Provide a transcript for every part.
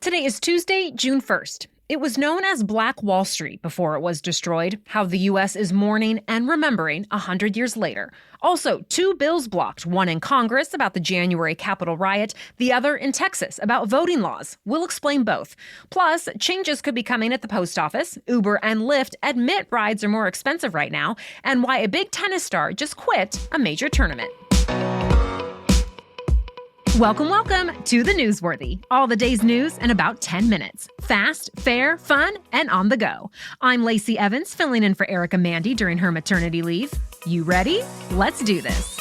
Today is Tuesday, June 1st. It was known as Black Wall Street before it was destroyed, how the U.S. is mourning and remembering 100 years later. Also, two bills blocked, one in Congress about the January Capitol riot, the other in Texas about voting laws. We'll explain both. Plus, changes could be coming at the post office. Uber and Lyft admit rides are more expensive right now, and why a big tennis star just quit a major tournament. Welcome to The Newsworthy. All the day's news in about 10 minutes. Fast, fair, fun, and on the go. I'm Lacey Evans, filling in for Erica Mandy during her maternity leave. You ready? Let's do this.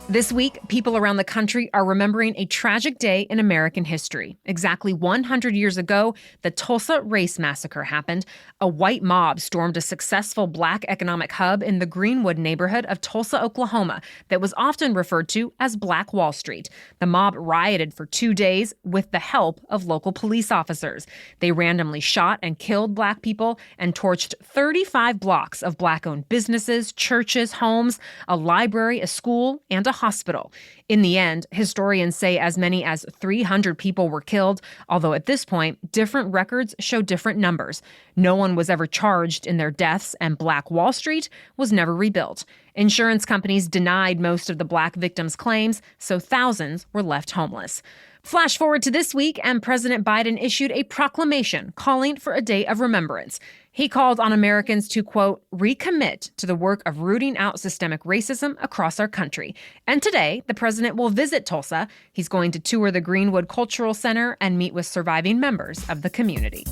This week, people around the country are remembering a tragic day in American history. Exactly 100 years ago, the Tulsa race massacre happened. A white mob stormed a successful black economic hub in the Greenwood neighborhood of Tulsa, Oklahoma, that was often referred to as Black Wall Street. The mob rioted for 2 days with the help of local police officers. They randomly shot and killed black people and torched 35 blocks of black-owned businesses, churches, homes, a library, a school, and a hospital. In the end, historians say as many as 300 people were killed, although at this point, different records show different numbers. No one was ever charged in their deaths, and Black Wall Street was never rebuilt. Insurance companies denied most of the black victims' claims, so thousands were left homeless. Flash forward to this week, and President Biden issued a proclamation calling for a day of remembrance. He called on Americans to, quote, recommit to the work of rooting out systemic racism across our country. And today, the president will visit Tulsa. He's going to tour the Greenwood Cultural Center and meet with surviving members of the community.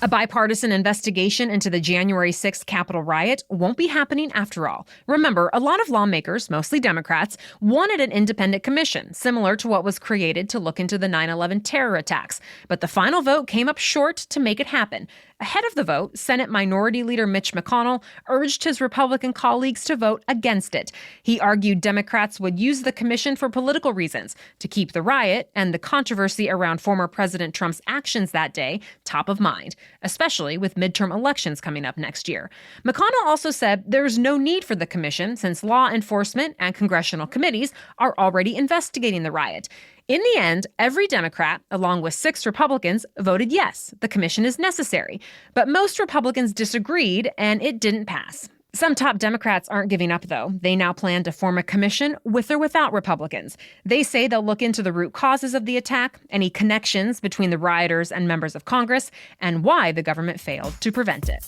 A bipartisan investigation into the January 6th Capitol riot won't be happening after all. Remember, a lot of lawmakers, mostly Democrats, wanted an independent commission, similar to what was created to look into the 9/11 terror attacks. But the final vote came up short to make it happen. Ahead of the vote, Senate Minority Leader Mitch McConnell urged his Republican colleagues to vote against it. He argued Democrats would use the commission for political reasons, to keep the riot and the controversy around former President Trump's actions that day top of mind, especially with midterm elections coming up next year. McConnell also said there's no need for the commission since law enforcement and congressional committees are already investigating the riot. In the end, every Democrat, along with 6 Republicans, voted yes, the commission is necessary. But most Republicans disagreed, and it didn't pass. Some top Democrats aren't giving up, though. They now plan to form a commission with or without Republicans. They say they'll look into the root causes of the attack, any connections between the rioters and members of Congress, and why the government failed to prevent it.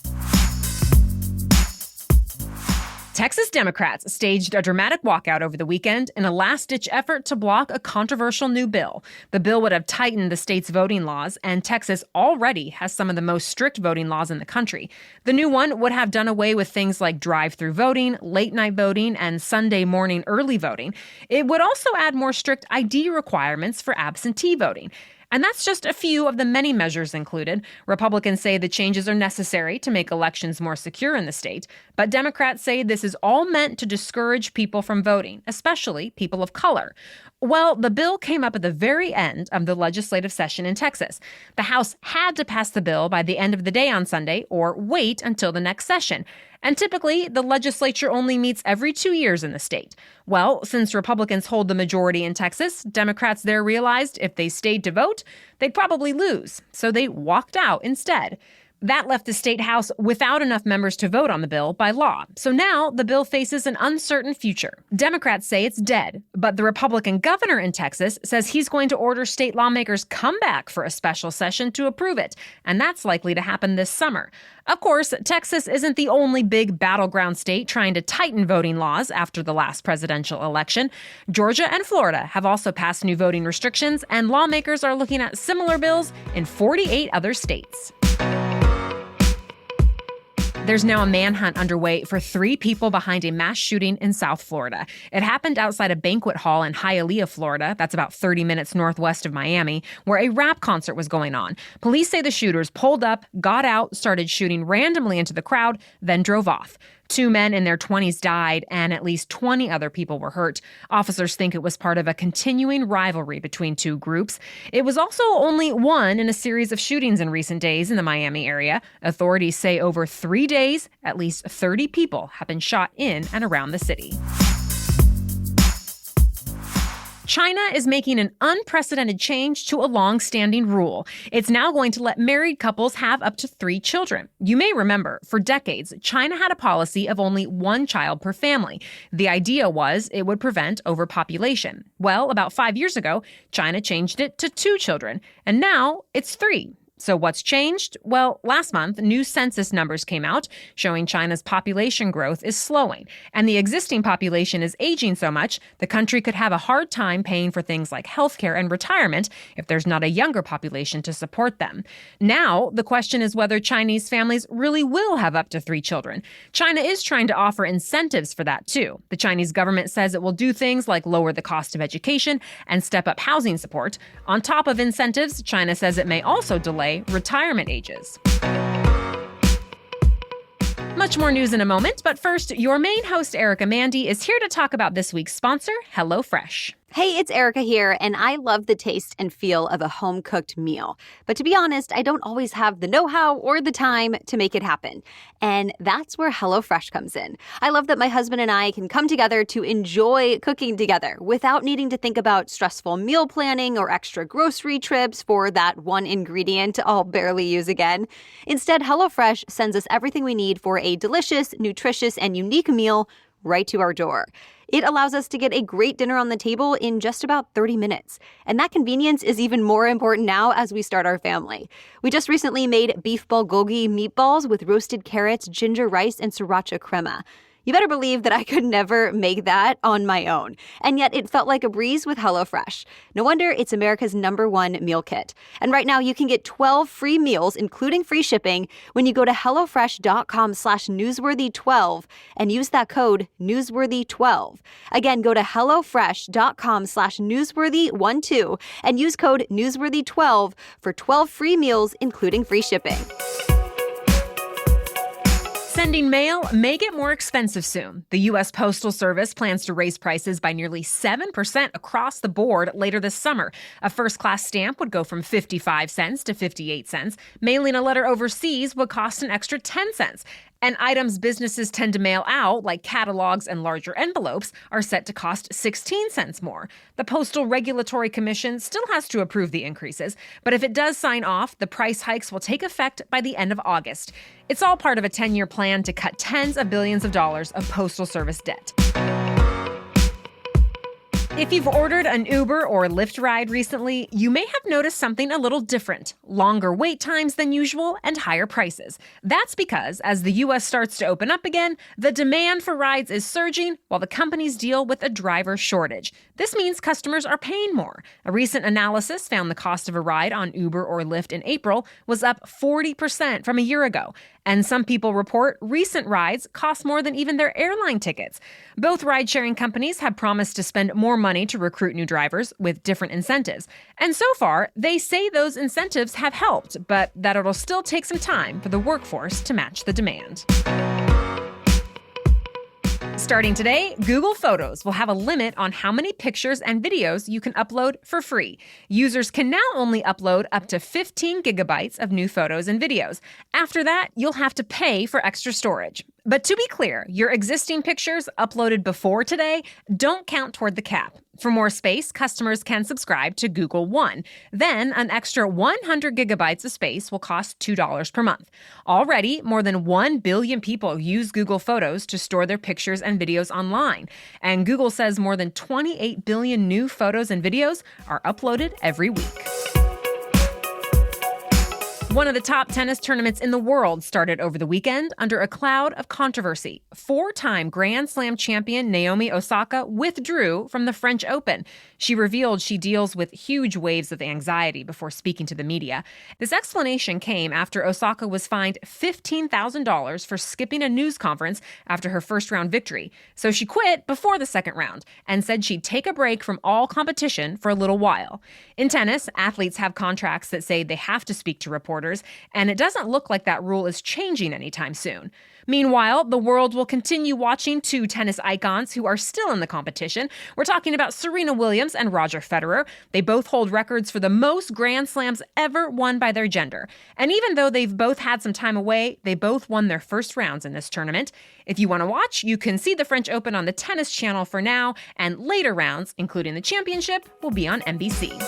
Texas Democrats staged a dramatic walkout over the weekend in a last-ditch effort to block a controversial new bill. The bill would have tightened the state's voting laws, and Texas already has some of the most strict voting laws in the country. The new one would have done away with things like drive-through voting, late-night voting, and Sunday morning early voting. It would also add more strict ID requirements for absentee voting. And that's just a few of the many measures included. Republicans say the changes are necessary to make elections more secure in the state, but Democrats say this is all meant to discourage people from voting, especially people of color. Well, the bill came up at the very end of the legislative session in Texas. The House had to pass the bill by the end of the day on Sunday or wait until the next session. And typically, the legislature only meets every 2 years in the state. Well, since Republicans hold the majority in Texas, Democrats there realized if they stayed to vote, they'd probably lose. So they walked out instead. That left the state house without enough members to vote on the bill by law. So now the bill faces an uncertain future. Democrats say it's dead, but the Republican governor in Texas says he's going to order state lawmakers come back for a special session to approve it, and that's likely to happen this summer. Of course, Texas isn't the only big battleground state trying to tighten voting laws after the last presidential election. Georgia and Florida have also passed new voting restrictions, and lawmakers are looking at similar bills in 48 other states. There's now a manhunt underway for 3 people behind a mass shooting in South Florida. It happened outside a banquet hall in Hialeah, Florida. That's about 30 minutes northwest of Miami, where a rap concert was going on. Police say the shooters pulled up, got out, started shooting randomly into the crowd, then drove off. 2 men in their 20s died, and at least 20 other people were hurt. Officers think it was part of a continuing rivalry between 2 groups. It was also only one in a series of shootings in recent days in the Miami area. Authorities say over 3 days, at least 30 people have been shot in and around the city. China is making an unprecedented change to a long-standing rule. It's now going to let married couples have up to 3 children. You may remember, for decades, China had a policy of only 1 child per family. The idea was it would prevent overpopulation. Well, about 5 years ago, China changed it to 2 children, and now it's 3. So what's changed? Well, last month, new census numbers came out showing China's population growth is slowing. And the existing population is aging so much, the country could have a hard time paying for things like healthcare and retirement if there's not a younger population to support them. Now, the question is whether Chinese families really will have up to 3 children. China is trying to offer incentives for that, too. The Chinese government says it will do things like lower the cost of education and step up housing support. On top of incentives, China says it may also delay retirement ages. Much more news in a moment, but first, your main host, Erica Mandy, is here to talk about this week's sponsor, HelloFresh. Hey, it's Erica here, and I love the taste and feel of a home-cooked meal. But to be honest, I don't always have the know-how or the time to make it happen. And that's where HelloFresh comes in. I love that my husband and I can come together to enjoy cooking together without needing to think about stressful meal planning or extra grocery trips for that one ingredient I'll barely use again. Instead, HelloFresh sends us everything we need for a delicious, nutritious, and unique meal right to our door. It allows us to get a great dinner on the table in just about 30 minutes. And that convenience is even more important now as we start our family. We just recently made beef bulgogi meatballs with roasted carrots, ginger rice, and sriracha crema. You better believe that I could never make that on my own. And yet it felt like a breeze with HelloFresh. No wonder it's America's #1 meal kit. And right now you can get 12 free meals, including free shipping, when you go to HelloFresh.com/newsworthy12 and use that code newsworthy12. Again, go to HelloFresh.com/newsworthy12 and use code newsworthy12 for 12 free meals, including free shipping. Sending mail may get more expensive soon. The U.S. Postal Service plans to raise prices by nearly 7% across the board later this summer. A first-class stamp would go from 55 cents to 58 cents. Mailing a letter overseas would cost an extra 10 cents. And items businesses tend to mail out, like catalogs and larger envelopes, are set to cost 16 cents more. The Postal Regulatory Commission still has to approve the increases, but if it does sign off, the price hikes will take effect by the end of August. It's all part of a 10-year plan to cut tens of billions of dollars of Postal Service debt. If you've ordered an Uber or Lyft ride recently, you may have noticed something a little different. Longer wait times than usual and higher prices. That's because as the U.S. starts to open up again, the demand for rides is surging while the companies deal with a driver shortage. This means customers are paying more. A recent analysis found the cost of a ride on Uber or Lyft in April was up 40% from a year ago. And some people report recent rides cost more than even their airline tickets. Both ride-sharing companies have promised to spend more money to recruit new drivers with different incentives. And so far, they say those incentives have helped, but that it'll still take some time for the workforce to match the demand. Starting today, Google Photos will have a limit on how many pictures and videos you can upload for free. Users can now only upload up to 15 gigabytes of new photos and videos. After that, you'll have to pay for extra storage. But to be clear, your existing pictures uploaded before today don't count toward the cap. For more space, customers can subscribe to Google One. Then, an extra 100 gigabytes of space will cost $2 per month. Already, more than 1 billion people use Google Photos to store their pictures and videos online. And Google says more than 28 billion new photos and videos are uploaded every week. One of the top tennis tournaments in the world started over the weekend under a cloud of controversy. 4-time Grand Slam champion Naomi Osaka withdrew from the French Open. She revealed she deals with huge waves of anxiety before speaking to the media. This explanation came after Osaka was fined $15,000 for skipping a news conference after her first-round victory. So she quit before the second round and said she'd take a break from all competition for a little while. In tennis, athletes have contracts that say they have to speak to reporters, and it doesn't look like that rule is changing anytime soon. Meanwhile, the world will continue watching two tennis icons who are still in the competition. We're talking about Serena Williams and Roger Federer. They both hold records for the most Grand Slams ever won by their gender. And even though they've both had some time away, they both won their first rounds in this tournament. If you want to watch, you can see the French Open on the Tennis Channel for now, and later rounds, including the championship, will be on NBC.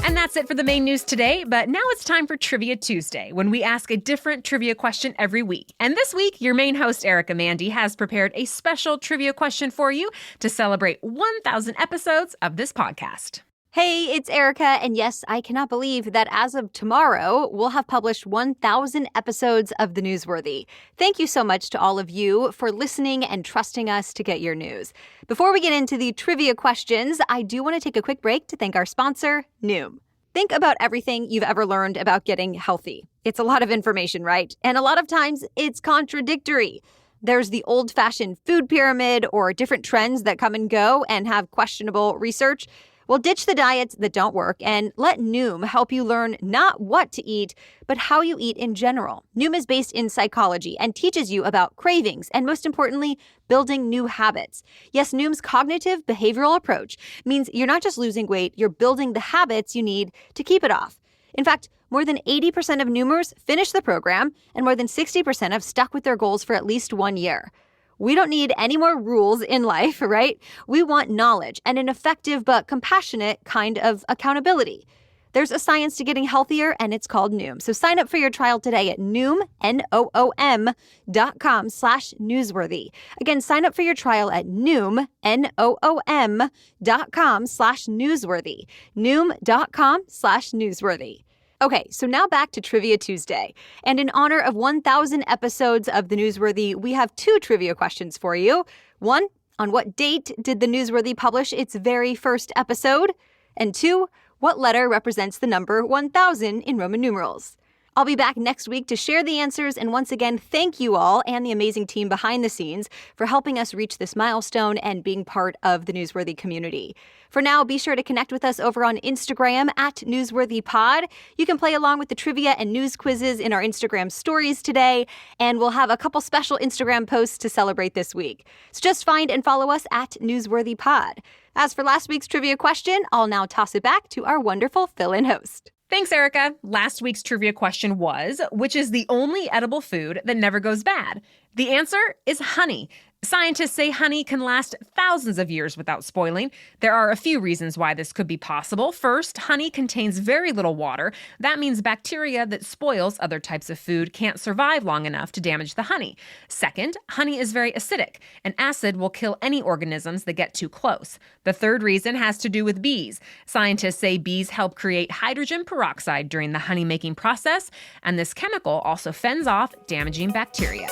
And that's it for the main news today, but now it's time for Trivia Tuesday, when we ask a different trivia question every week. And this week, your main host, Erica Mandy, has prepared a special trivia question for you to celebrate 1,000 episodes of this podcast. Hey, it's Erica, and yes, I cannot believe that as of tomorrow, we'll have published 1,000 episodes of The Newsworthy. Thank you so much to all of you for listening and trusting us to get your news. Before we get into the trivia questions, I do want to take a quick break to thank our sponsor, Noom. Think about everything you've ever learned about getting healthy. It's a lot of information, right? And a lot of times, it's contradictory. There's the old-fashioned food pyramid or different trends that come and go and have questionable research. Well, ditch the diets that don't work and let Noom help you learn not what to eat, but how you eat in general. Noom is based in psychology and teaches you about cravings and, most importantly, building new habits. Yes, Noom's cognitive behavioral approach means you're not just losing weight, you're building the habits you need to keep it off. In fact, more than 80% of Noomers finish the program, and more than 60% have stuck with their goals for at least 1 year. We don't need any more rules in life, right? We want knowledge and an effective but compassionate kind of accountability. There's a science to getting healthier, and it's called Noom. So sign up for your trial today at Noom, Noom.com/newsworthy. Again, sign up for your trial at Noom, Noom.com/newsworthy. Noom.com/newsworthy. Okay, so now back to Trivia Tuesday. And in honor of 1,000 episodes of The Newsworthy, we have two trivia questions for you. One, on what date did The Newsworthy publish its very first episode? And two, what letter represents the number 1,000 in Roman numerals? I'll be back next week to share the answers, and once again, thank you all and the amazing team behind the scenes for helping us reach this milestone and being part of the Newsworthy community. For now, be sure to connect with us over on Instagram at NewsworthyPod. You can play along with the trivia and news quizzes in our Instagram stories today, and we'll have a couple special Instagram posts to celebrate this week. So just find and follow us at NewsworthyPod. As for last week's trivia question, I'll now toss it back to our wonderful fill-in host. Thanks, Erica. Last week's trivia question was, which is the only edible food that never goes bad? The answer is honey. Scientists say honey can last thousands of years without spoiling. There are a few reasons why this could be possible. First, honey contains very little water. That means bacteria that spoils other types of food can't survive long enough to damage the honey. Second, honey is very acidic. An acid will kill any organisms that get too close. The third reason has to do with bees. Scientists say bees help create hydrogen peroxide during the honey-making process, and this chemical also fends off damaging bacteria.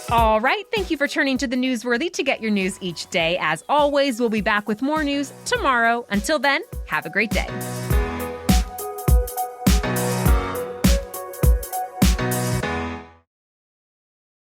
All right, thank you for turning to The Newsworthy to get your news each day. As always, we'll be back with more news tomorrow. Until then, have a great day.